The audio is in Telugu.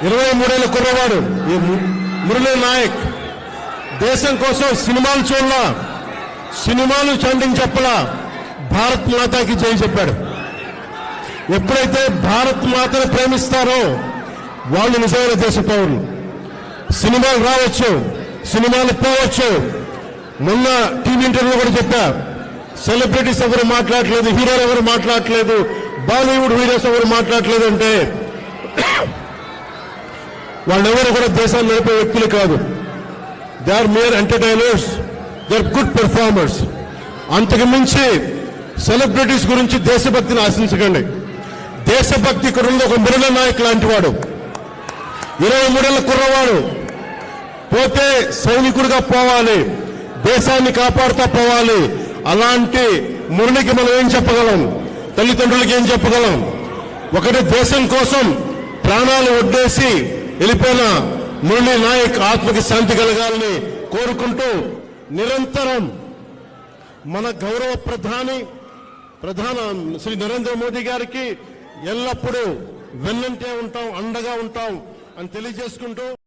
23 ఏళ్ల కుర్రవాడు మురళీ నాయక్ దేశం కోసం సినిమాలు చూడలా, సినిమాలు చండింగ్ చెప్పలా, భారత్ మాతాకి జై చెప్పాడు. ఎప్పుడైతే భారత్ మాతను ప్రేమిస్తారో వాళ్ళు నిజమైన దేశ పౌరులు. సినిమాలు రావచ్చు, సినిమాలు పోవచ్చు. మొన్న టీవీ ఇంటర్వ్యూలో కూడా చెప్పా, సెలబ్రిటీస్ ఎవరు మాట్లాడలేదు, హీరోలు ఎవరు మాట్లాడలేదు, బాలీవుడ్ హీరోస్ ఎవరు మాట్లాడలేదు అంటే వాళ్ళెవరు కూడా దేశాన్ని నడిపే వ్యక్తులు కాదు. They are mere entertainers, they are good performers. అంతకు మించి సెలబ్రిటీస్ గురించి దేశభక్తిని ఆశించకండి. దేశభక్తి కుర్రలో ఒక మురళీ నాయక్ లాంటి వాడు, 23 ఏళ్ల కుర్రవాడు పోతే సైనికుడిగా పోవాలి, దేశాన్ని కాపాడుతూ పోవాలి. అలాంటి మురళికి మనం ఏం చెప్పగలం? తల్లిదండ్రులకి ఏం చెప్పగలం? ఒకటి దేశం కోసం ప్రాణాలు ఒడ్డేసి వెళ్ళిపోయిన మురళీ నాయక్ ఆత్మకి శాంతి కలగాలని కోరుకుంటూ నిరంతరం మన గౌరవ ప్రధాని శ్రీ నరేంద్ర మోదీ గారికి ఎల్లప్పుడూ వెన్నంటే ఉంటాం, అండగా ఉంటాం అని తెలియజేసుకుంటూ